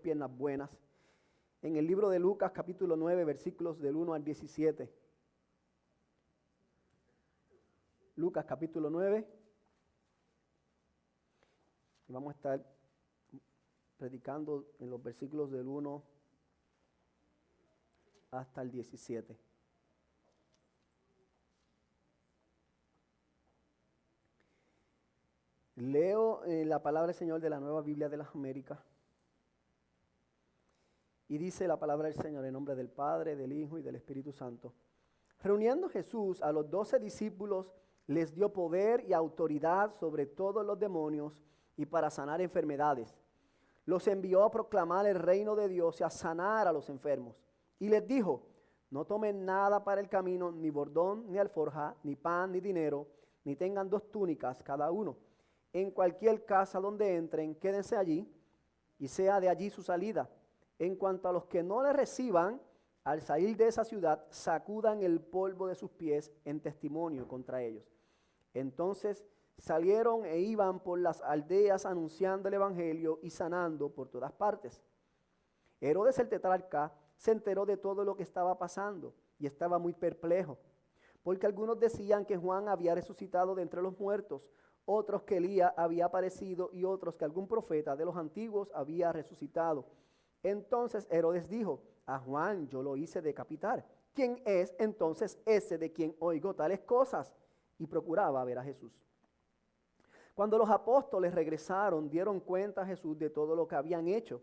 piernas buenas. En el libro de Lucas, capítulo 9, versículos del 1 al 17. Lucas, capítulo 9. Y vamos a estar predicando en los versículos del 1 hasta el 17. Leo la palabra del Señor de la Nueva Biblia de las Américas. Y dice la palabra del Señor en nombre del Padre, del Hijo y del Espíritu Santo. Reuniendo Jesús a los 12 discípulos, les dio poder y autoridad sobre todos los demonios y para sanar enfermedades. Los envió a proclamar el reino de Dios y a sanar a los enfermos. Y les dijo, no tomen nada para el camino, ni bordón, ni alforja, ni pan, ni dinero, ni tengan 2 túnicas cada uno. En cualquier casa donde entren, quédense allí y sea de allí su salida. En cuanto a los que no les reciban, al salir de esa ciudad, sacudan el polvo de sus pies en testimonio contra ellos. Entonces salieron e iban por las aldeas anunciando el evangelio y sanando por todas partes. Herodes el tetrarca se enteró de todo lo que estaba pasando y estaba muy perplejo, porque algunos decían que Juan había resucitado de entre los muertos, otros que Elías había aparecido y otros que algún profeta de los antiguos había resucitado. Entonces Herodes dijo, a Juan yo lo hice decapitar. ¿Quién es entonces ese de quien oigo tales cosas? Y procuraba ver a Jesús. Cuando los apóstoles regresaron, dieron cuenta a Jesús de todo lo que habían hecho,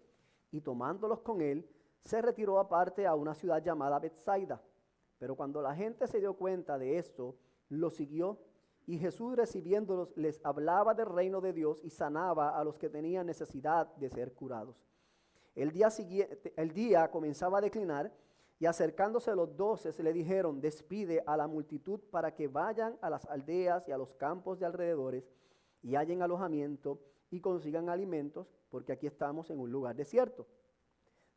y tomándolos con él, se retiró aparte a una ciudad llamada Betsaida. Pero cuando la gente se dio cuenta de esto, lo siguió, y Jesús recibiéndolos les hablaba del reino de Dios y sanaba a los que tenían necesidad de ser curados. El día comenzaba a declinar, y acercándose los 12 se le dijeron, despide a la multitud para que vayan a las aldeas y a los campos de alrededores y hallen alojamiento y consigan alimentos, porque aquí estamos en un lugar desierto.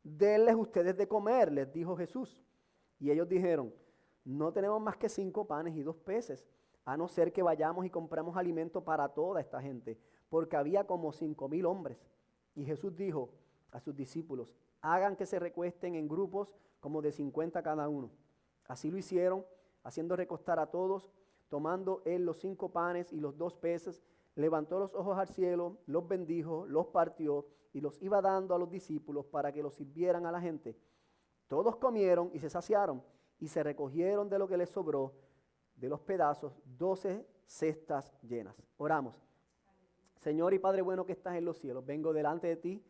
Denles ustedes de comer, les dijo Jesús. Y ellos dijeron, no tenemos más que 5 panes y 2 peces, a no ser que vayamos y compremos alimento para toda esta gente, porque había como 5,000 hombres. Y Jesús dijo a sus discípulos, hagan que se recuesten en grupos como de 50 cada uno. Así lo hicieron, haciendo recostar a todos. Tomando él los 5 panes y los 2 peces, levantó los ojos al cielo, los bendijo, los partió y los iba dando a los discípulos para que los sirvieran a la gente. Todos comieron y se saciaron y se recogieron de lo que les sobró de los pedazos 12 cestas llenas. Oramos. Señor y Padre bueno que estás en los cielos, vengo delante de ti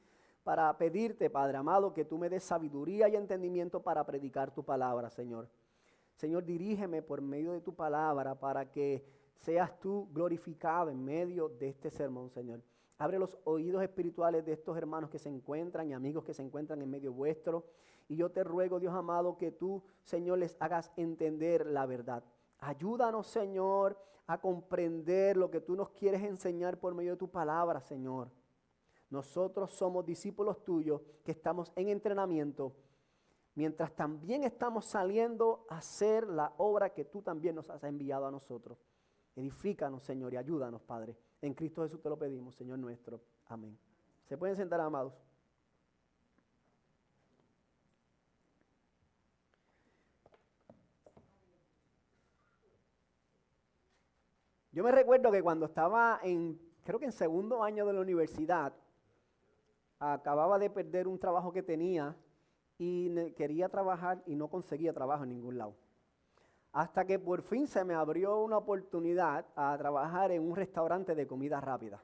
para pedirte, Padre amado, que tú me des sabiduría y entendimiento para predicar tu palabra, Señor. Señor, dirígeme por medio de tu palabra para que seas tú glorificado en medio de este sermón, Señor. Abre los oídos espirituales de estos hermanos que se encuentran y amigos que se encuentran en medio vuestro. Y yo te ruego, Dios amado, que tú, Señor, les hagas entender la verdad. Ayúdanos, Señor, a comprender lo que tú nos quieres enseñar por medio de tu palabra, Señor. Nosotros somos discípulos tuyos que estamos en entrenamiento, mientras también estamos saliendo a hacer la obra que tú también nos has enviado a nosotros. Edifícanos, Señor, y ayúdanos, Padre. En Cristo Jesús te lo pedimos, Señor nuestro. Amén. ¿Se pueden sentar, amados? Yo me recuerdo que cuando estaba creo que en 2º año de la universidad, acababa de perder un trabajo que tenía y quería trabajar y no conseguía trabajo en ningún lado. Hasta que por fin se me abrió una oportunidad a trabajar en un restaurante de comida rápida.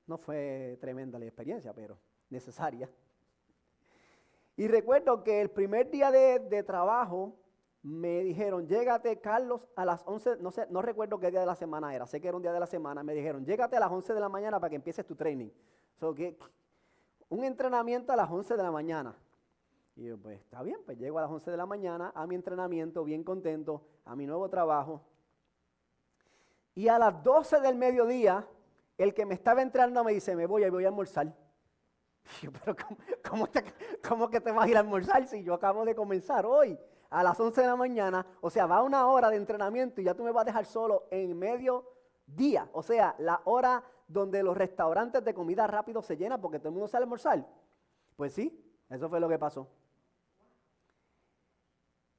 No fue tremenda la experiencia, pero necesaria. Y recuerdo que el primer día de trabajo me dijeron, llégate, Carlos, a las 11, no recuerdo qué día de la semana era, sé que era un día de la semana, me dijeron, llégate a las 11 de la mañana para que empieces tu training. Un entrenamiento a las 11 de la mañana. Y yo, pues está bien, pues llego a las 11 de la mañana a mi entrenamiento, bien contento, a mi nuevo trabajo. Y a las 12 del mediodía, el que me estaba entrenando me dice, me voy a almorzar. Y yo, pero ¿cómo que te vas a ir a almorzar si yo acabo de comenzar hoy? A las 11 de la mañana, o sea, va 1 hora de entrenamiento y ya tú me vas a dejar solo en medio día, o sea, la hora donde los restaurantes de comida rápido se llenan porque todo el mundo sale a almorzar? Pues sí, eso fue lo que pasó.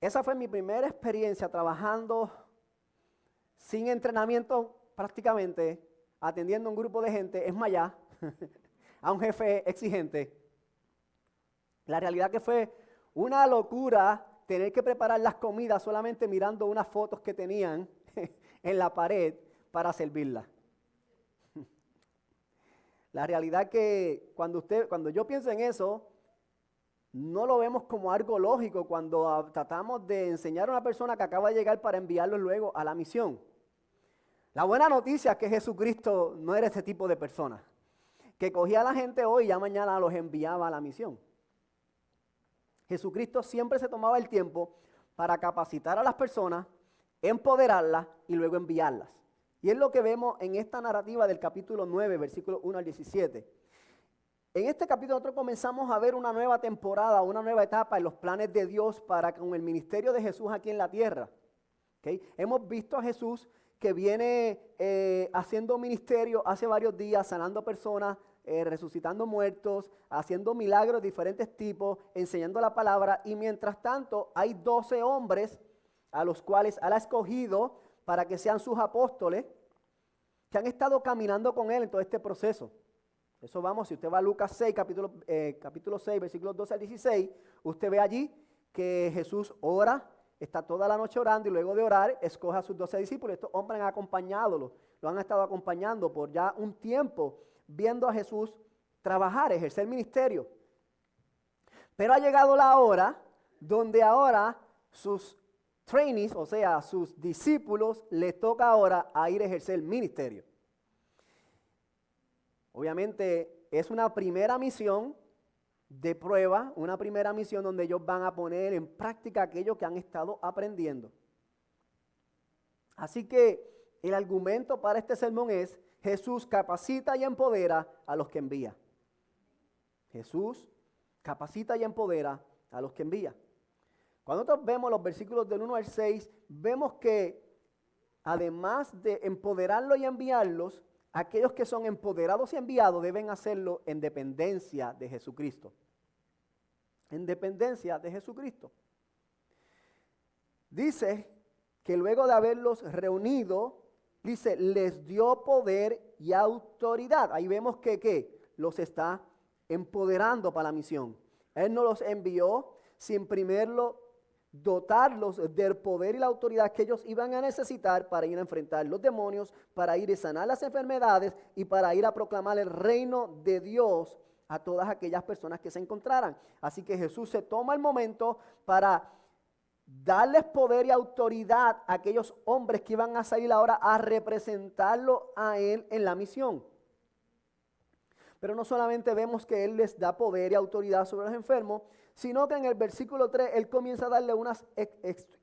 Esa fue mi primera experiencia trabajando sin entrenamiento prácticamente, atendiendo a un grupo de gente, es más allá, a un jefe exigente. La realidad que fue una locura tener que preparar las comidas solamente mirando unas fotos que tenían en la pared para servirlas. La realidad que cuando yo pienso en eso, no lo vemos como algo lógico cuando tratamos de enseñar a una persona que acaba de llegar para enviarlo luego a la misión. La buena noticia es que Jesucristo no era ese tipo de persona, que cogía a la gente hoy y ya mañana los enviaba a la misión. Jesucristo siempre se tomaba el tiempo para capacitar a las personas, empoderarlas y luego enviarlas. Y es lo que vemos en esta narrativa del capítulo 9, versículos 1 al 17. En este capítulo nosotros comenzamos a ver una nueva temporada, una nueva etapa en los planes de Dios para con el ministerio de Jesús aquí en la tierra. ¿Okay? Hemos visto a Jesús que viene haciendo ministerio hace varios días, sanando personas, resucitando muertos, haciendo milagros de diferentes tipos, enseñando la palabra, y mientras tanto hay 12 hombres a los cuales Él ha escogido para que sean sus apóstoles, que han estado caminando con Él en todo este proceso. Eso vamos, si usted va a Lucas 6, capítulo 6, versículos 12 al 16, usted ve allí que Jesús ora, está toda la noche orando y luego de orar escoge a sus 12 discípulos. Estos hombres han acompañado, lo han estado acompañando por ya un tiempo, viendo a Jesús trabajar, ejercer ministerio. Pero ha llegado la hora donde ahora sus trainees, o sea, sus discípulos, les toca ahora a ir a ejercer ministerio. Obviamente es una primera misión de prueba, una primera misión donde ellos van a poner en práctica aquello que han estado aprendiendo. Así que el argumento para este sermón es: Jesús capacita y empodera a los que envía. Jesús capacita y empodera a los que envía. Cuando nosotros vemos los versículos del 1 al 6, vemos que además de empoderarlos y enviarlos, aquellos que son empoderados y enviados deben hacerlo en dependencia de Jesucristo. En dependencia de Jesucristo. Dice que luego de haberlos reunido, dice, les dio poder y autoridad. Ahí vemos que los está empoderando para la misión. Él no los envió sin primero dotarlos del poder y la autoridad que ellos iban a necesitar para ir a enfrentar los demonios, para ir a sanar las enfermedades y para ir a proclamar el reino de Dios a todas aquellas personas que se encontraran. Así que Jesús se toma el momento para darles poder y autoridad a aquellos hombres que iban a salir ahora a representarlo a Él en la misión. Pero no solamente vemos que Él les da poder y autoridad sobre los enfermos, sino que en el versículo 3 Él comienza a darle unas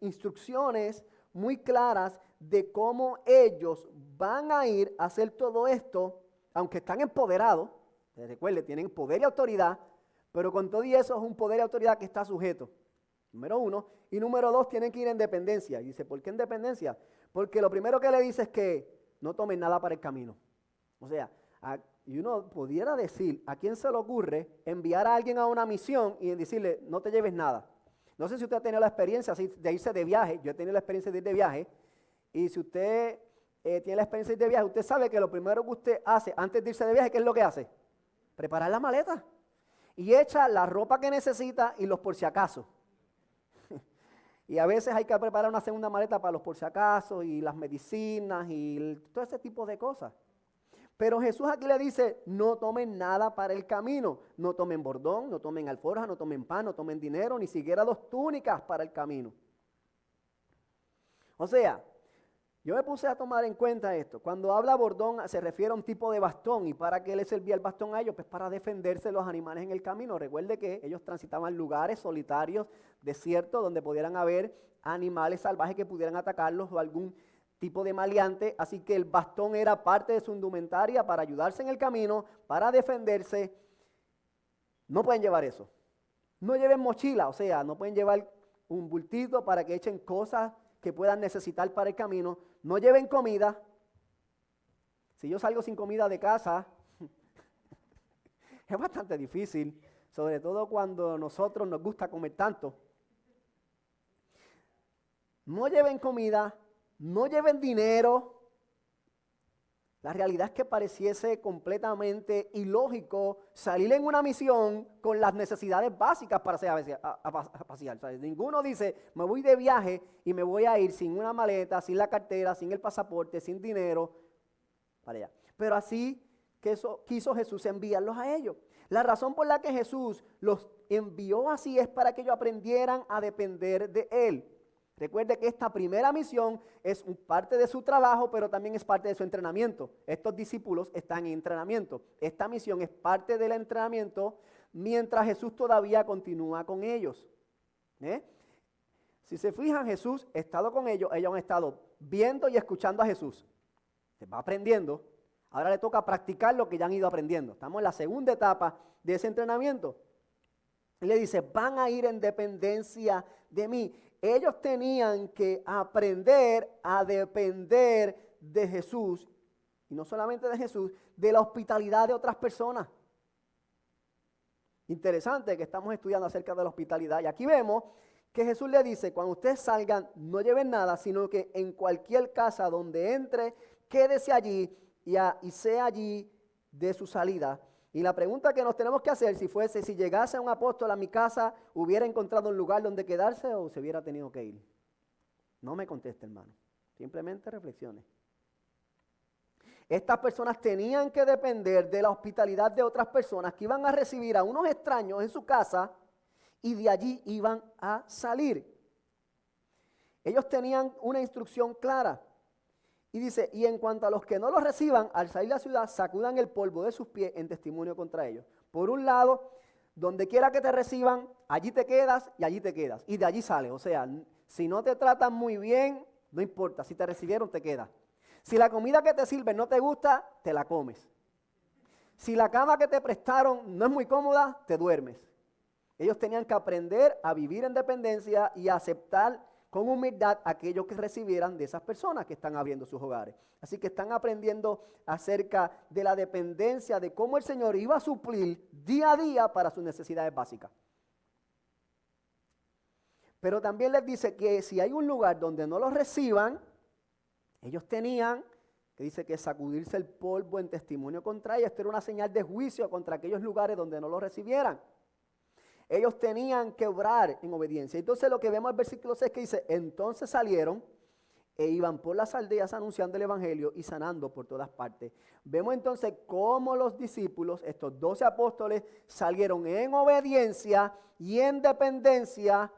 instrucciones muy claras de cómo ellos van a ir a hacer todo esto, aunque están empoderados. Recuerde, tienen poder y autoridad, pero con todo y eso es un poder y autoridad que está sujeto. Número 1. Y número 2, tienen que ir en dependencia. Y dice, ¿por qué en dependencia? Porque lo primero que le dice es que no tomen nada para el camino. O sea, y uno pudiera decir, ¿a quién se le ocurre enviar a alguien a una misión y decirle, no te lleves nada? No sé si usted ha tenido la experiencia de irse de viaje. Yo he tenido la experiencia de ir de viaje. Y si usted tiene la experiencia de ir de viaje, usted sabe que lo primero que usted hace antes de irse de viaje, ¿qué es lo que hace? Preparar la maleta. Y echa la ropa que necesita y los por si acaso. Y a veces hay que preparar una segunda maleta para los por si acaso y las medicinas y todo ese tipo de cosas. Pero Jesús aquí le dice, no tomen nada para el camino. No tomen bordón, no tomen alforja, no tomen pan, no tomen dinero, ni siquiera 2 túnicas para el camino. O sea, yo me puse a tomar en cuenta esto. Cuando habla bordón se refiere a un tipo de bastón. ¿Y para qué le servía el bastón a ellos? Pues para defenderse de los animales en el camino. Recuerde que ellos transitaban lugares solitarios, desiertos, donde pudieran haber animales salvajes que pudieran atacarlos o algún tipo de maleante. Así que el bastón era parte de su indumentaria para ayudarse en el camino, para defenderse. No pueden llevar eso. No lleven mochila, o sea, no pueden llevar un bultito para que echen cosas que puedan necesitar para el camino. No lleven comida. Si yo salgo sin comida de casa, es bastante difícil, sobre todo cuando a nosotros nos gusta comer tanto. No lleven comida, no lleven dinero. La realidad es que pareciese completamente ilógico salir en una misión con las necesidades básicas para pasear. O sea, ninguno dice, me voy de viaje y me voy a ir sin una maleta, sin la cartera, sin el pasaporte, sin dinero, para allá. Pero así que eso quiso Jesús enviarlos a ellos. La razón por la que Jesús los envió así es para que ellos aprendieran a depender de Él. Recuerde que esta primera misión es parte de su trabajo, pero también es parte de su entrenamiento. Estos discípulos están en entrenamiento. Esta misión es parte del entrenamiento mientras Jesús todavía continúa con ellos. Si se fijan, Jesús ha estado con ellos, ellos han estado viendo y escuchando a Jesús. Se va aprendiendo. Ahora le toca practicar lo que ya han ido aprendiendo. Estamos en la segunda etapa de ese entrenamiento. Él le dice, van a ir en dependencia de mí. Ellos tenían que aprender a depender de Jesús, y no solamente de Jesús, de la hospitalidad de otras personas. Interesante que estamos estudiando acerca de la hospitalidad, y aquí vemos que Jesús le dice, cuando ustedes salgan, no lleven nada, sino que en cualquier casa donde entre, quédese allí y sea allí de su salida. Y la pregunta que nos tenemos que hacer, si llegase un apóstol a mi casa, ¿hubiera encontrado un lugar donde quedarse o se hubiera tenido que ir? No me conteste, hermano. Simplemente reflexione. Estas personas tenían que depender de la hospitalidad de otras personas que iban a recibir a unos extraños en su casa y de allí iban a salir. Ellos tenían una instrucción clara. Y dice, y en cuanto a los que no los reciban, al salir de la ciudad, sacudan el polvo de sus pies en testimonio contra ellos. Por un lado, donde quiera que te reciban, allí te quedas y allí te quedas. Y de allí sales. O sea, si no te tratan muy bien, no importa. Si te recibieron, te quedas. Si la comida que te sirven no te gusta, te la comes. Si la cama que te prestaron no es muy cómoda, te duermes. Ellos tenían que aprender a vivir en dependencia y a aceptar con humildad aquellos que recibieran de esas personas que están abriendo sus hogares. Así que están aprendiendo acerca de la dependencia, de cómo el Señor iba a suplir día a día para sus necesidades básicas. Pero también les dice que si hay un lugar donde no los reciban, ellos tenían, que dice que sacudirse el polvo en testimonio contra ellos. Esto era una señal de juicio contra aquellos lugares donde no los recibieran. Ellos tenían que obrar en obediencia. Entonces lo que vemos en el versículo 6 que dice, entonces salieron e iban por las aldeas anunciando el evangelio y sanando por todas partes. Vemos entonces cómo los discípulos, estos 12 apóstoles, salieron en obediencia y en dependencia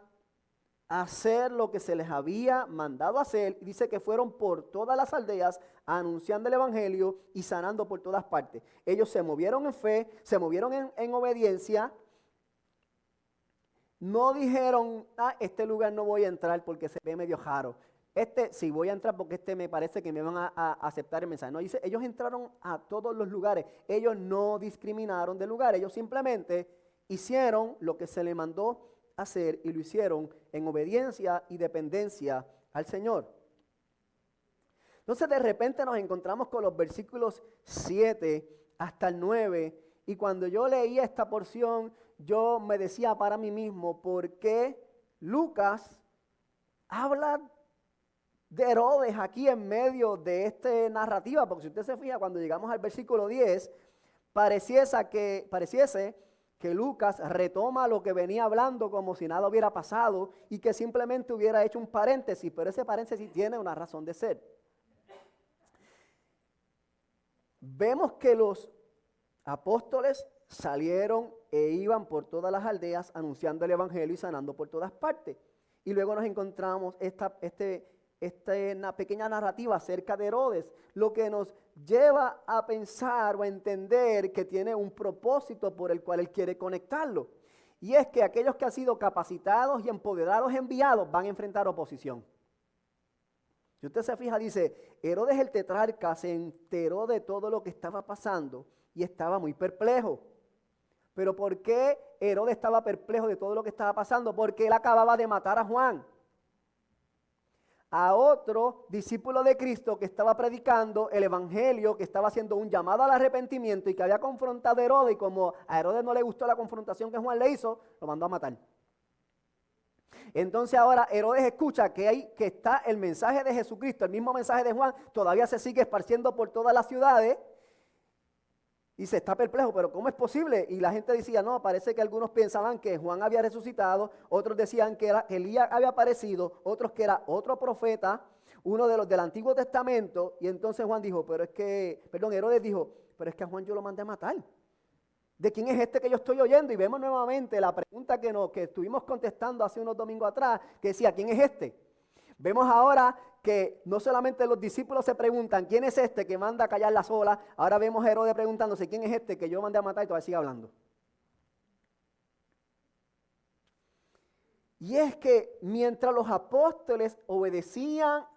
a hacer lo que se les había mandado hacer. Y dice que fueron por todas las aldeas anunciando el evangelio y sanando por todas partes. Ellos se movieron en fe, se movieron en obediencia. No dijeron, este lugar no voy a entrar porque se ve medio raro. Sí voy a entrar porque me parece que me van a aceptar el mensaje. No, dice, ellos entraron a todos los lugares. Ellos no discriminaron de lugar. Ellos simplemente hicieron lo que se les mandó hacer y lo hicieron en obediencia y dependencia al Señor. Entonces de repente nos encontramos con los versículos 7 hasta el 9. Y cuando yo leía esta porción, yo me decía para mí mismo, ¿por qué Lucas habla de Herodes aquí en medio de esta narrativa? Porque si usted se fija, cuando llegamos al versículo 10, pareciese que Lucas retoma lo que venía hablando como si nada hubiera pasado y que simplemente hubiera hecho un paréntesis, pero ese paréntesis tiene una razón de ser. Vemos que los apóstoles salieron e iban por todas las aldeas anunciando el evangelio y sanando por todas partes. Y luego nos encontramos esta pequeña narrativa acerca de Herodes, lo que nos lleva a pensar o a entender que tiene un propósito por el cual él quiere conectarlo. Y es que aquellos que han sido capacitados y empoderados, enviados, van a enfrentar oposición. Si usted se fija, dice, Herodes el tetrarca se enteró de todo lo que estaba pasando y estaba muy perplejo. ¿Pero por qué Herodes estaba perplejo de todo lo que estaba pasando? Porque él acababa de matar a Juan. a otro discípulo de Cristo que estaba predicando el evangelio, que estaba haciendo un llamado al arrepentimiento y que había confrontado a Herodes, y como a Herodes no le gustó la confrontación que Juan le hizo, lo mandó a matar. Entonces ahora Herodes escucha que está el mensaje de Jesucristo, el mismo mensaje de Juan, todavía se sigue esparciendo por todas las ciudades y se está perplejo, pero ¿cómo es posible? Y la gente decía, no, parece que algunos pensaban que Juan había resucitado, otros decían que Elías había aparecido, otros que era otro profeta, uno de los del Antiguo Testamento, y entonces Herodes dijo, pero es que a Juan yo lo mandé a matar. ¿De quién es este que yo estoy oyendo? Y vemos nuevamente la pregunta que estuvimos contestando hace unos domingos atrás, que decía, ¿quién es este? Vemos ahora que no solamente los discípulos se preguntan, ¿quién es este que manda a callar las olas? Ahora vemos a Herodes preguntándose, ¿quién es este que yo mandé a matar? Y todavía sigue hablando. Y es que mientras los apóstoles obedecían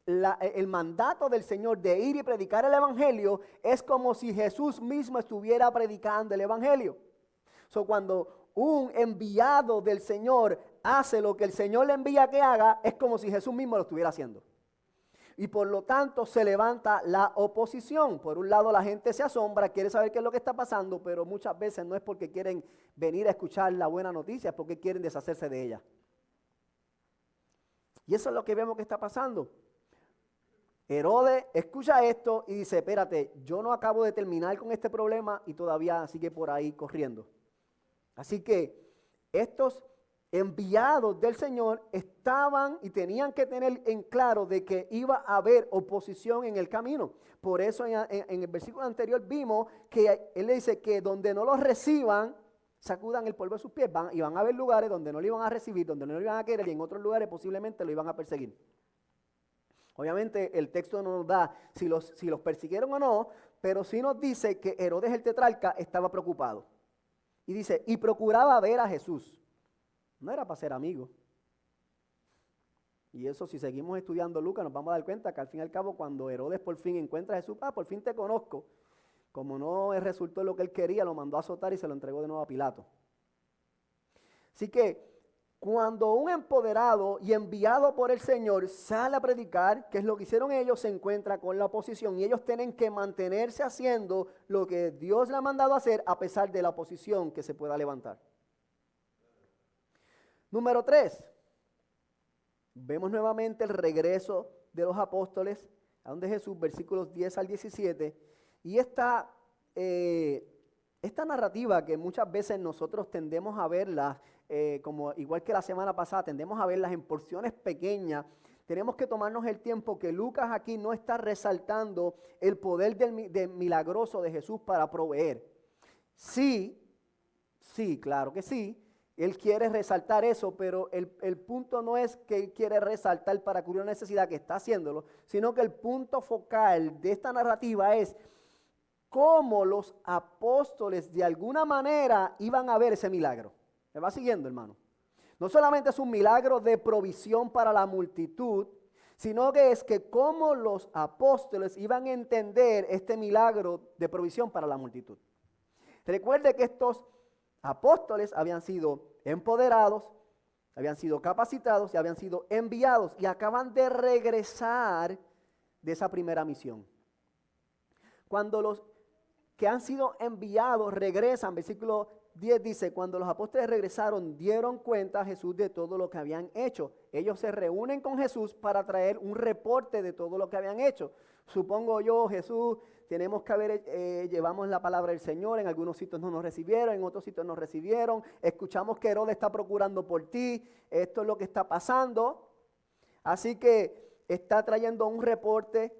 el mandato del Señor de ir y predicar el evangelio, es como si Jesús mismo estuviera predicando el evangelio. Cuando un enviado del Señor hace lo que el Señor le envía que haga, es como si Jesús mismo lo estuviera haciendo. Y por lo tanto se levanta la oposición. Por un lado la gente se asombra, quiere saber qué es lo que está pasando, pero muchas veces no es porque quieren venir a escuchar la buena noticia, es porque quieren deshacerse de ella. Y eso es lo que vemos que está pasando. Herodes escucha esto y dice, espérate, yo no acabo de terminar con este problema y todavía sigue por ahí corriendo. Así que estos enviados del Señor estaban y tenían que tener en claro de que iba a haber oposición en el camino. Por eso en el versículo anterior vimos que él le dice que donde no los reciban, sacudan el polvo de sus pies. Y van a haber lugares donde no lo iban a recibir, donde no lo iban a querer, y en otros lugares posiblemente lo iban a perseguir. Obviamente el texto no nos da si los persiguieron o no, pero sí nos dice que Herodes el tetrarca estaba preocupado. Y dice, y procuraba ver a Jesús. No era para ser amigo. Y eso, si seguimos estudiando Lucas, nos vamos a dar cuenta que al fin y al cabo, cuando Herodes por fin encuentra a Jesús, por fin te conozco. Como no resultó lo que él quería, lo mandó a azotar y se lo entregó de nuevo a Pilato. Así que cuando un empoderado y enviado por el Señor sale a predicar, que es lo que hicieron ellos, se encuentra con la oposición y ellos tienen que mantenerse haciendo lo que Dios le ha mandado hacer a pesar de la oposición que se pueda levantar. Número 3, vemos nuevamente el regreso de los apóstoles a donde Jesús, versículos 10 al 17, y esta narrativa que muchas veces nosotros tendemos a verla, como igual que la semana pasada, tendemos a verlas en porciones pequeñas. Tenemos que tomarnos el tiempo que Lucas aquí no está resaltando el poder del milagroso de Jesús para proveer. Sí, claro que sí, él quiere resaltar eso, pero el punto no es que él quiere resaltar para cubrir una necesidad que está haciéndolo, sino que el punto focal de esta narrativa es cómo los apóstoles de alguna manera iban a ver ese milagro. ¿Me va siguiendo, hermano? No solamente es un milagro de provisión para la multitud, sino que es que cómo los apóstoles iban a entender este milagro de provisión para la multitud. Recuerde que estos apóstoles habían sido empoderados, habían sido capacitados y habían sido enviados y acaban de regresar de esa primera misión. Cuando los que han sido enviados regresan, versículo 10 dice, cuando los apóstoles regresaron, dieron cuenta a Jesús de todo lo que habían hecho. Ellos se reúnen con Jesús para traer un reporte de todo lo que habían hecho. Supongo yo, Jesús, tenemos que llevamos la palabra del Señor, en algunos sitios no nos recibieron, en otros sitios nos recibieron, escuchamos que Herodes está procurando por ti, esto es lo que está pasando. Así que está trayendo un reporte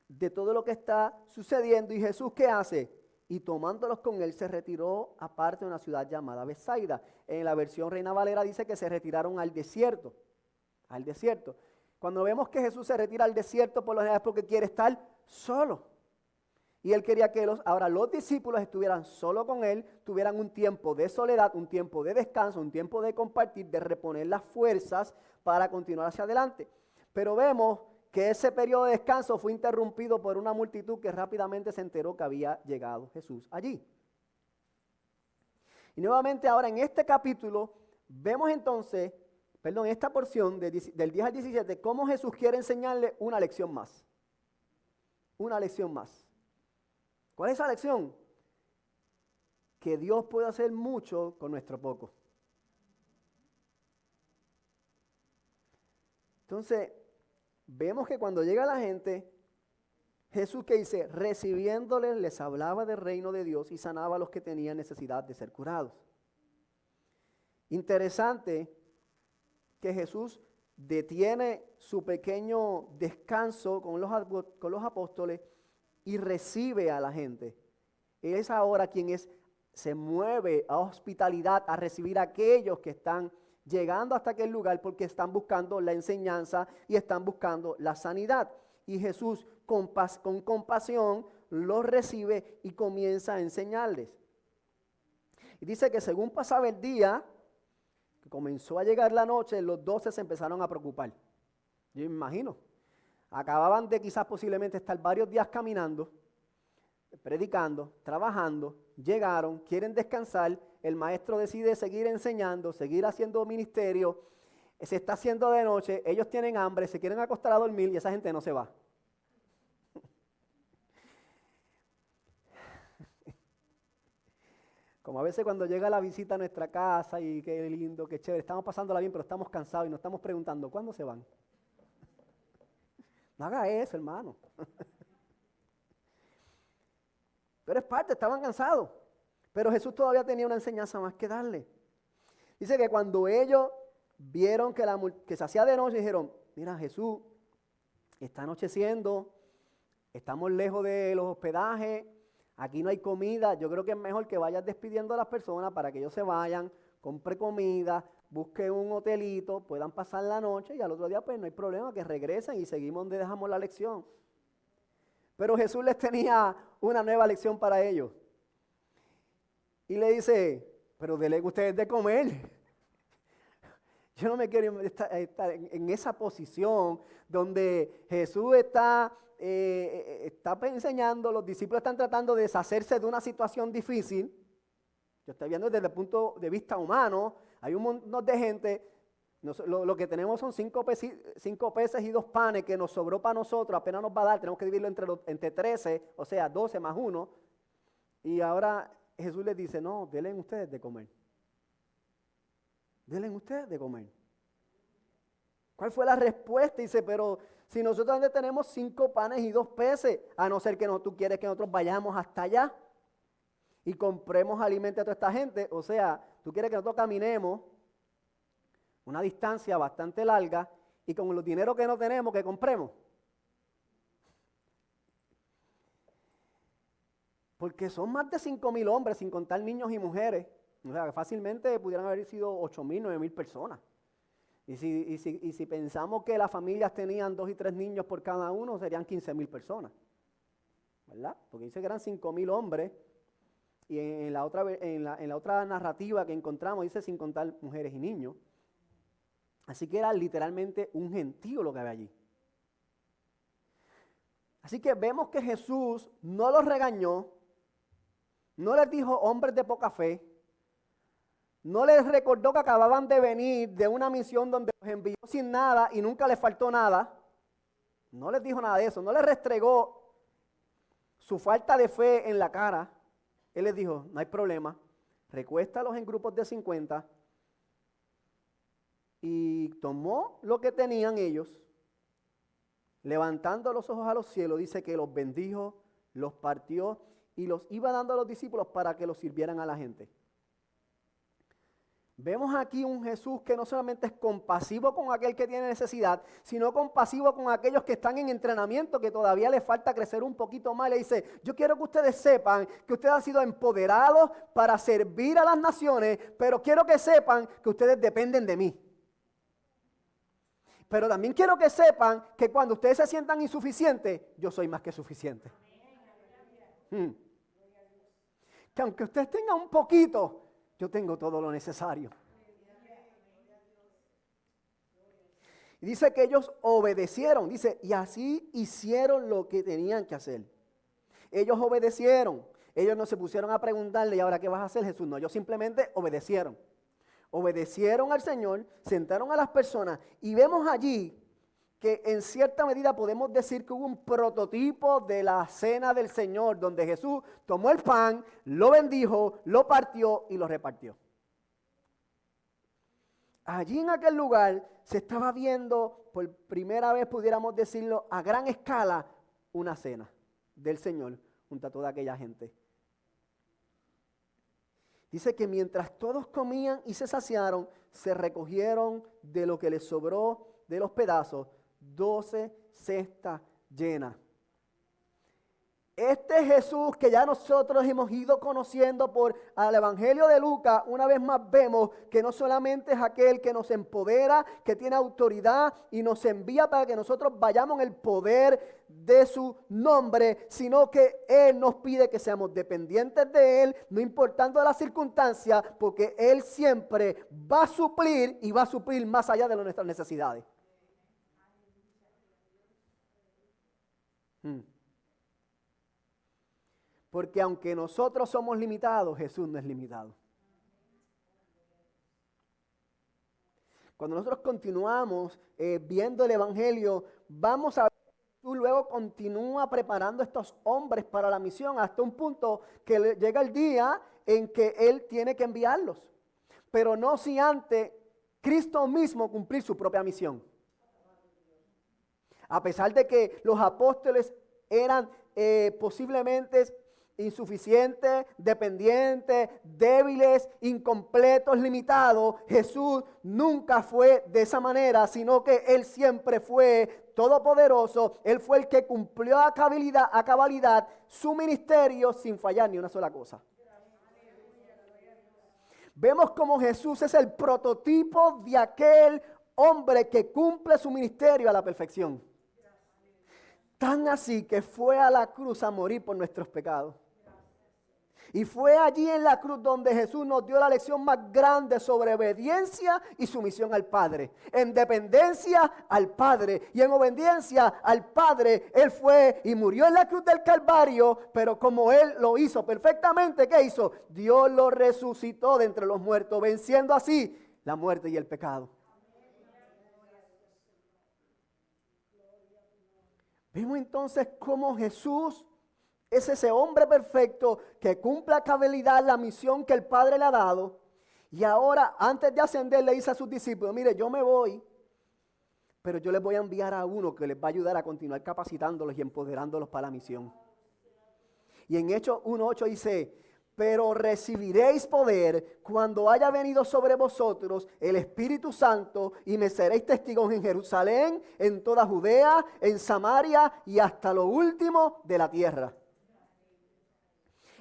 de todo lo que está sucediendo. ¿Y Jesús qué hace? Y tomándolos con él se retiró aparte de una ciudad llamada Betsaida. En la versión Reina Valera dice que se retiraron al desierto. Al desierto. Cuando vemos que Jesús se retira al desierto, por lo general es porque quiere estar solo. Y él quería que ahora los discípulos estuvieran solo con él, tuvieran un tiempo de soledad, un tiempo de descanso, un tiempo de compartir, de reponer las fuerzas para continuar hacia adelante. Pero vemos que ese periodo de descanso fue interrumpido por una multitud que rápidamente se enteró que había llegado Jesús allí. Y nuevamente ahora en este capítulo vemos entonces perdón, esta porción del 10 al 17, cómo Jesús quiere enseñarle una lección más. Una lección más. ¿Cuál es esa lección? Que Dios puede hacer mucho con nuestro poco. Entonces, vemos que cuando llega la gente, Jesús, ¿qué dice? Recibiéndoles, les hablaba del reino de Dios y sanaba a los que tenían necesidad de ser curados. Interesante que Jesús detiene su pequeño descanso con los apóstoles y recibe a la gente. Él es ahora quien se mueve a hospitalidad, a recibir a aquellos que están llegando hasta aquel lugar porque están buscando la enseñanza y están buscando la sanidad. Y Jesús con compasión los recibe y comienza a enseñarles. Y dice que según pasaba el día, que comenzó a llegar la noche, los 12 se empezaron a preocupar. Yo me imagino. Acababan de quizás posiblemente estar varios días caminando, predicando, trabajando, llegaron, quieren descansar, el maestro decide seguir enseñando, seguir haciendo ministerio, se está haciendo de noche, ellos tienen hambre, se quieren acostar a dormir y esa gente no se va. Como a veces cuando llega la visita a nuestra casa y qué lindo, qué chévere, estamos pasándola bien, pero estamos cansados y nos estamos preguntando, ¿cuándo se van? No haga eso, hermano. Pero es parte, estaban cansados. Pero Jesús todavía tenía una enseñanza más que darle. Dice que cuando ellos vieron que se hacía de noche, dijeron, mira Jesús, está anocheciendo, estamos lejos de los hospedajes, aquí no hay comida, yo creo que es mejor que vayas despidiendo a las personas para que ellos se vayan, compre comida, busque un hotelito, puedan pasar la noche y al otro día pues no hay problema, que regresen y seguimos donde dejamos la lección. Pero Jesús les tenía una nueva lección para ellos. Y le dice, pero denle ustedes de comer. Yo no me quiero estar en esa posición donde Jesús está enseñando, los discípulos están tratando de deshacerse de una situación difícil. Yo estoy viendo desde el punto de vista humano, hay un montón de gente, lo que tenemos son 5 peces y 2 panes que nos sobró para nosotros, apenas nos va a dar, tenemos que dividirlo entre 13, o sea, 12 más 1. Y ahora Jesús les dice, no, denle ustedes de comer. Denle ustedes de comer. ¿Cuál fue la respuesta? Dice, pero si nosotros tenemos 5 panes y 2 peces, a no ser que tú quieres que nosotros vayamos hasta allá y compremos alimento a toda esta gente, o sea, tú quieres que nosotros caminemos una distancia bastante larga y con los dineros que no tenemos, que compremos. Porque son más de 5,000 hombres, sin contar niños y mujeres. O sea, que fácilmente pudieran haber sido 8,000, 9,000 personas. Y si pensamos que las familias tenían 2 y 3 niños por cada uno, serían 15,000 personas. ¿Verdad? Porque dice que eran 5,000 hombres. Y en la otra narrativa que encontramos dice sin contar mujeres y niños. Así que era literalmente un gentío lo que había allí. Así que vemos que Jesús no los regañó, no les dijo hombres de poca fe, no les recordó que acababan de venir de una misión donde los envió sin nada y nunca les faltó nada. No les dijo nada de eso, no les restregó su falta de fe en la cara. Él les dijo, no hay problema, recuéstalos en grupos de 50 y tomó lo que tenían ellos, levantando los ojos a los cielos, dice que los bendijo, los partió y los iba dando a los discípulos para que los sirvieran a la gente. Vemos aquí un Jesús que no solamente es compasivo con aquel que tiene necesidad, sino compasivo con aquellos que están en entrenamiento, que todavía les falta crecer un poquito más. Le dice, yo quiero que ustedes sepan que ustedes han sido empoderados para servir a las naciones, pero quiero que sepan que ustedes dependen de mí. Pero también quiero que sepan que cuando ustedes se sientan insuficientes, yo soy más que suficiente. Que aunque ustedes tengan un poquito, yo tengo todo lo necesario. Y dice que ellos obedecieron, dice, y así hicieron lo que tenían que hacer. Ellos obedecieron, ellos no se pusieron a preguntarle, ¿y ahora qué vas a hacer, Jesús? No, ellos simplemente obedecieron. obedecieron al Señor, sentaron a las personas y vemos allí que en cierta medida podemos decir que hubo un prototipo de la cena del Señor, donde Jesús tomó el pan, lo bendijo, lo partió y lo repartió. Allí en aquel lugar se estaba viendo, por primera vez pudiéramos decirlo, a gran escala, una cena del Señor junto a toda aquella gente. Dice que mientras todos comían y se saciaron, se recogieron de lo que les sobró de los pedazos, 12 cestas llenas. Este Jesús que ya nosotros hemos ido conociendo por el Evangelio de Lucas, una vez más vemos que no solamente es aquel que nos empodera, que tiene autoridad y nos envía para que nosotros vayamos en el poder de su nombre, sino que Él nos pide que seamos dependientes de Él, no importando las circunstancias, porque Él siempre va a suplir y va a suplir más allá de nuestras necesidades. Porque aunque nosotros somos limitados, Jesús no es limitado. Cuando nosotros continuamos viendo el Evangelio, vamos a ver que Jesús luego continúa preparando a estos hombres para la misión hasta un punto que llega el día en que Él tiene que enviarlos. Pero no si antes Cristo mismo cumplir su propia misión. A pesar de que los apóstoles eran posiblemente insuficientes, dependientes, débiles, incompletos, limitados, Jesús nunca fue de esa manera, sino que Él siempre fue todopoderoso. Él fue el que cumplió a cabalidad su ministerio sin fallar ni una sola cosa. Vemos como Jesús es el prototipo de aquel hombre que cumple su ministerio a la perfección. Tan así que fue a la cruz a morir por nuestros pecados. Y fue allí en la cruz donde Jesús nos dio la lección más grande sobre obediencia y sumisión al Padre. En dependencia al Padre y en obediencia al Padre, Él fue y murió en la cruz del Calvario, pero como Él lo hizo perfectamente, ¿qué hizo? Dios lo resucitó de entre los muertos, venciendo así la muerte y el pecado. Vimos entonces cómo Jesús es ese hombre perfecto que cumple a cabalidad la misión que el Padre le ha dado. Y ahora, antes de ascender, le dice a sus discípulos, mire, yo me voy, pero yo les voy a enviar a uno que les va a ayudar a continuar capacitándolos y empoderándolos para la misión. Y en Hechos 1:8 dice, pero recibiréis poder cuando haya venido sobre vosotros el Espíritu Santo y me seréis testigos en Jerusalén, en toda Judea, en Samaria y hasta lo último de la tierra.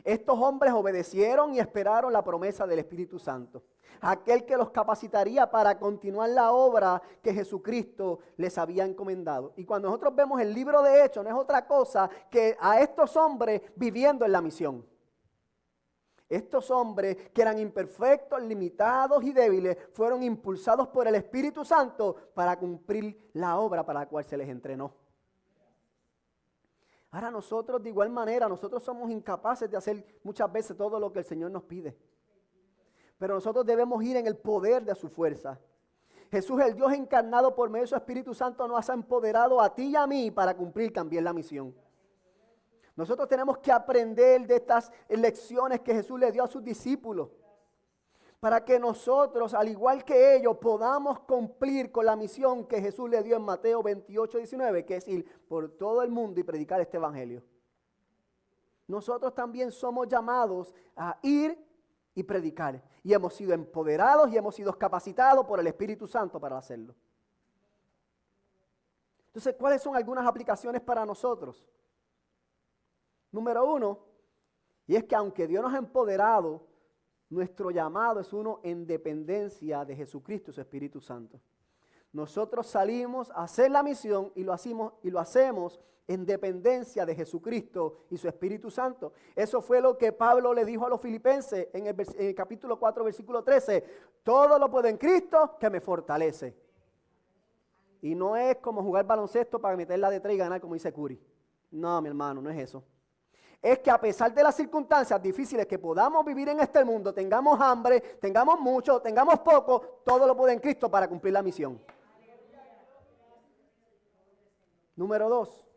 Estos hombres obedecieron y esperaron la promesa del Espíritu Santo, aquel que los capacitaría para continuar la obra que Jesucristo les había encomendado. Y cuando nosotros vemos el libro de Hechos, no es otra cosa que a estos hombres viviendo en la misión. Estos hombres que eran imperfectos, limitados y débiles, fueron impulsados por el Espíritu Santo para cumplir la obra para la cual se les entrenó. Ahora nosotros de igual manera, nosotros somos incapaces de hacer muchas veces todo lo que el Señor nos pide. Pero nosotros debemos ir en el poder de su fuerza. Jesús, el Dios encarnado por medio de su Espíritu Santo, nos ha empoderado a ti y a mí para cumplir también la misión. Nosotros tenemos que aprender de estas lecciones que Jesús le dio a sus discípulos, para que nosotros, al igual que ellos, podamos cumplir con la misión que Jesús le dio en Mateo 28:19, que es ir por todo el mundo y predicar este evangelio. Nosotros también somos llamados a ir y predicar, y hemos sido empoderados y hemos sido capacitados por el Espíritu Santo para hacerlo. Entonces, ¿cuáles son algunas aplicaciones para nosotros? Número 1, y es que aunque Dios nos ha empoderado, nuestro llamado es uno en dependencia de Jesucristo y su Espíritu Santo. Nosotros salimos a hacer la misión y lo hacemos en dependencia de Jesucristo y su Espíritu Santo. Eso fue lo que Pablo le dijo a los filipenses en el capítulo 4, versículo 13. Todo lo puedo en Cristo que me fortalece. Y no es como jugar baloncesto para meterla de 3 y ganar como dice Curry. No, mi hermano, no es eso. es que a pesar de las circunstancias difíciles que podamos vivir en este mundo, tengamos hambre, tengamos mucho, tengamos poco, todo lo puede en Cristo para cumplir la misión. Número 2.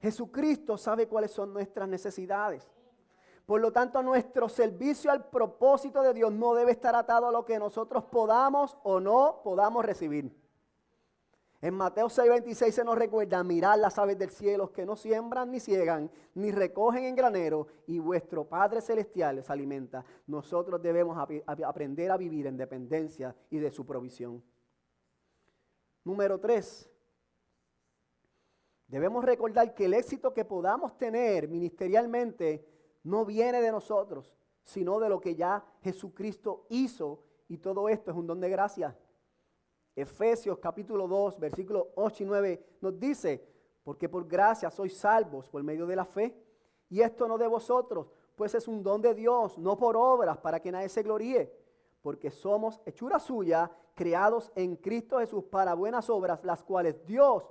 Jesucristo sabe cuáles son nuestras necesidades. Por lo tanto, nuestro servicio al propósito de Dios no debe estar atado a lo que nosotros podamos o no podamos recibir. En Mateo 6:26 se nos recuerda: mirad las aves del cielo, que no siembran ni ciegan, ni recogen en granero, y vuestro Padre Celestial les alimenta. Nosotros debemos aprender a vivir en dependencia y de su provisión. Número 3. Debemos recordar que el éxito que podamos tener ministerialmente no viene de nosotros, sino de lo que ya Jesucristo hizo, y todo esto es un don de gracia. Efesios capítulo 2, versículos 8 y 9 nos dice: porque por gracia sois salvos por medio de la fe, y esto no de vosotros, pues es un don de Dios, no por obras, para que nadie se gloríe, porque somos hechura suya, creados en Cristo Jesús para buenas obras, las cuales Dios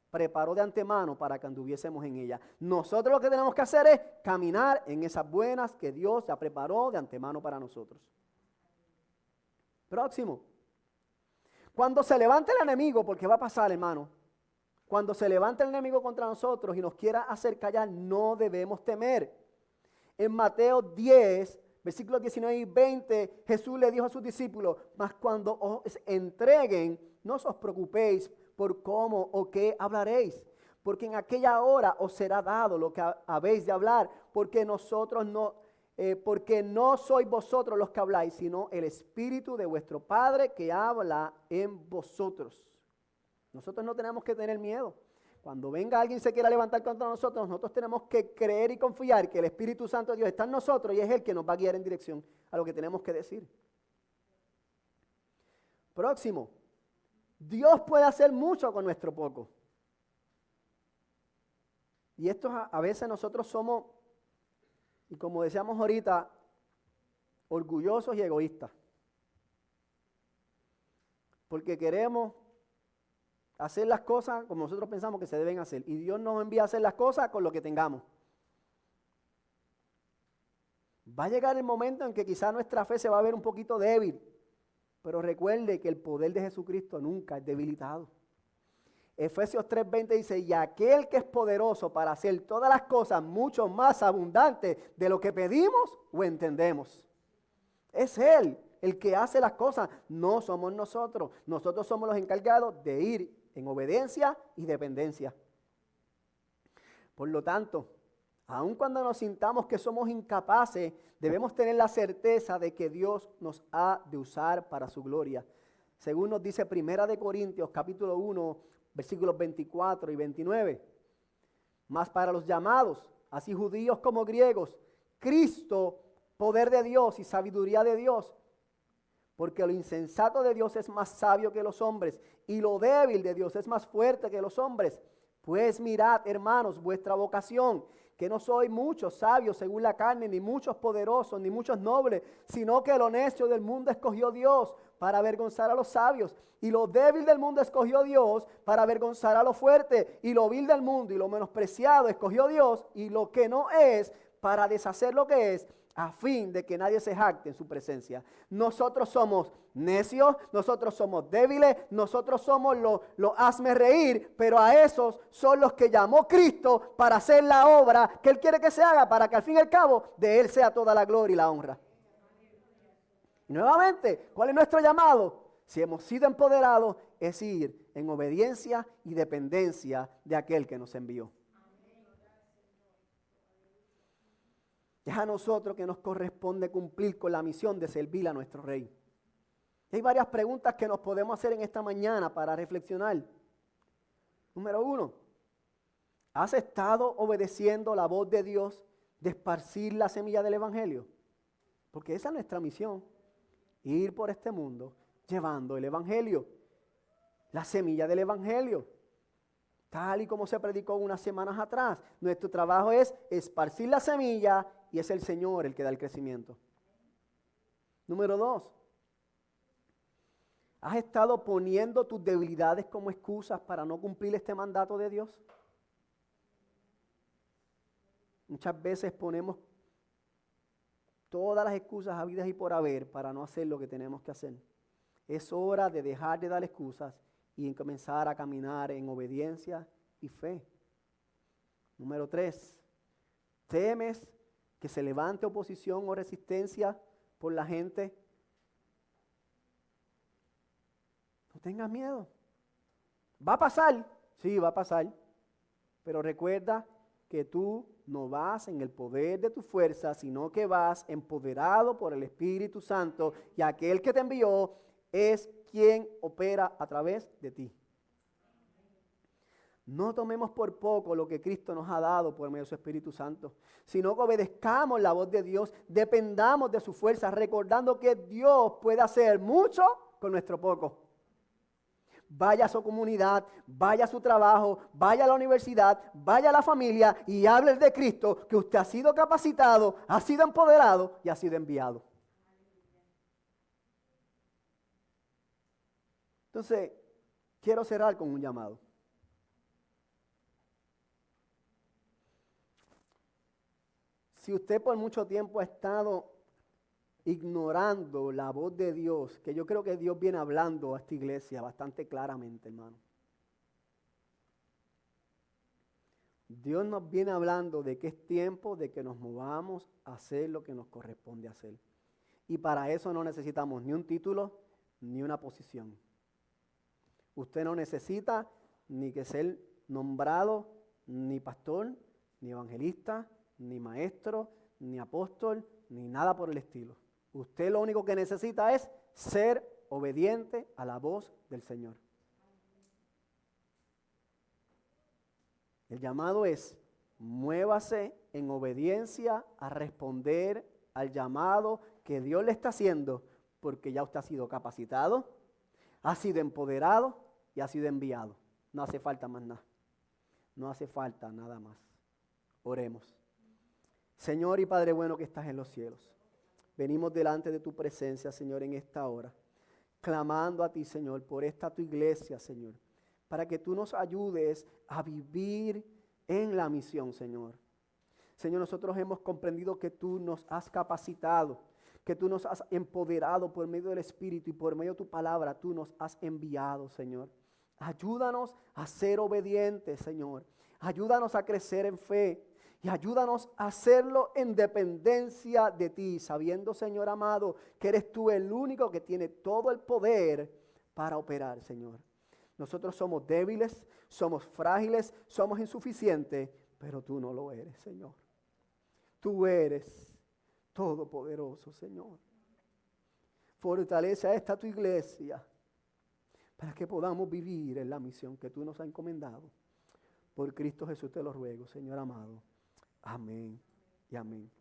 preparó de antemano para que anduviésemos en ella. Nosotros lo que tenemos que hacer es caminar en esas buenas que Dios ya preparó de antemano para nosotros. Próximo. Cuando se levante el enemigo, porque va a pasar, hermano, cuando se levante el enemigo contra nosotros y nos quiera hacer callar, no debemos temer. En Mateo 10, versículos 19 y 20, Jesús le dijo a sus discípulos: mas cuando os entreguen, no os preocupéis por cómo o qué hablaréis, porque en aquella hora os será dado lo que habéis de hablar, porque no sois vosotros los que habláis, sino el Espíritu de vuestro Padre que habla en vosotros. Nosotros no tenemos que tener miedo. Cuando venga alguien y se quiera levantar contra nosotros, nosotros tenemos que creer y confiar que el Espíritu Santo de Dios está en nosotros y es Él que nos va a guiar en dirección a lo que tenemos que decir. Próximo. Dios puede hacer mucho con nuestro poco. Y esto a veces nosotros somos, y como decíamos ahorita, orgullosos y egoístas. Porque queremos hacer las cosas como nosotros pensamos que se deben hacer. Y Dios nos envía a hacer las cosas con lo que tengamos. Va a llegar el momento en que quizás nuestra fe se va a ver un poquito débil. Pero recuerde que el poder de Jesucristo nunca es debilitado. Efesios 3:20 dice: y aquel que es poderoso para hacer todas las cosas mucho más abundantes de lo que pedimos o entendemos. Es Él el que hace las cosas, no somos nosotros. Nosotros somos los encargados de ir en obediencia y dependencia. Por lo tanto, aun cuando nos sintamos que somos incapaces, debemos tener la certeza de que Dios nos ha de usar para su gloria. Según nos dice 1 Corintios capítulo 1, versículos 24 y 29. Mas para los llamados, así judíos como griegos, Cristo, poder de Dios y sabiduría de Dios. Porque lo insensato de Dios es más sabio que los hombres, y lo débil de Dios es más fuerte que los hombres. Pues mirad, hermanos, vuestra vocación, que no sois muchos sabios según la carne, ni muchos poderosos, ni muchos nobles, sino que lo necio del mundo escogió Dios para avergonzar a los sabios, y lo débil del mundo escogió Dios para avergonzar a lo fuerte, y lo vil del mundo y lo menospreciado escogió Dios, y lo que no es, para deshacer lo que es, a fin de que nadie se jacte en su presencia. Nosotros somos necios, nosotros somos débiles, nosotros somos los hazme reír, pero a esos son los que llamó Cristo para hacer la obra que Él quiere que se haga, para que al fin y al cabo de Él sea toda la gloria y la honra. Y nuevamente, ¿cuál es nuestro llamado? Si hemos sido empoderados, es ir en obediencia y dependencia de aquel que nos envió. Es a nosotros que nos corresponde cumplir con la misión de servir a nuestro Rey. Hay varias preguntas que nos podemos hacer en esta mañana para reflexionar. Número 1, ¿has estado obedeciendo la voz de Dios de esparcir la semilla del Evangelio? Porque esa es nuestra misión, ir por este mundo llevando el Evangelio, la semilla del Evangelio. Tal y como se predicó unas semanas atrás, nuestro trabajo es esparcir la semilla y es el Señor el que da el crecimiento. Número 2, ¿has estado poniendo tus debilidades como excusas para no cumplir este mandato de Dios? Muchas veces ponemos todas las excusas habidas y por haber para no hacer lo que tenemos que hacer. Es hora de dejar de dar excusas y comenzar a caminar en obediencia y fe. Número 3, ¿temes que se levante oposición o resistencia por la gente? No tengas miedo. ¿Va a pasar? Sí, va a pasar. Pero recuerda que tú no vas en el poder de tu fuerza, sino que vas empoderado por el Espíritu Santo, y aquel que te envió es quien opera a través de ti. No tomemos por poco lo que Cristo nos ha dado por medio de su Espíritu Santo, sino que obedezcamos la voz de Dios, dependamos de su fuerza, recordando que Dios puede hacer mucho con nuestro poco. Vaya a su comunidad, vaya a su trabajo, vaya a la universidad, vaya a la familia y hable de Cristo, que usted ha sido capacitado, ha sido empoderado y ha sido enviado. Entonces, quiero cerrar con un llamado. Si usted por mucho tiempo ha estado ignorando la voz de Dios, que yo creo que Dios viene hablando a esta iglesia bastante claramente, hermano. Dios nos viene hablando de que es tiempo de que nos movamos a hacer lo que nos corresponde hacer. Y para eso no necesitamos ni un título ni una posición. Usted no necesita ni que ser nombrado ni pastor, ni evangelista, ni maestro, ni apóstol, ni nada por el estilo. Usted lo único que necesita es ser obediente a la voz del Señor. El llamado es, muévase en obediencia a responder al llamado que Dios le está haciendo, porque ya usted ha sido capacitado, ha sido empoderado y ha sido enviado. No hace falta más nada. No hace falta nada más. Oremos. Señor y Padre bueno que estás en los cielos, venimos delante de tu presencia, Señor, en esta hora, clamando a ti, Señor, por esta tu iglesia, Señor, para que tú nos ayudes a vivir en la misión, Señor. Señor, nosotros hemos comprendido que tú nos has capacitado, que tú nos has empoderado por medio del Espíritu y por medio de tu palabra, tú nos has enviado, Señor. Ayúdanos a ser obedientes, Señor. Ayúdanos a crecer en fe. Y ayúdanos a hacerlo en dependencia de ti, sabiendo, Señor amado, que eres tú el único que tiene todo el poder para operar, Señor. Nosotros somos débiles, somos frágiles, somos insuficientes, pero tú no lo eres, Señor. Tú eres todopoderoso, Señor. Fortalece a esta tu iglesia para que podamos vivir en la misión que tú nos has encomendado. Por Cristo Jesús te lo ruego, Señor amado. Amén y amén.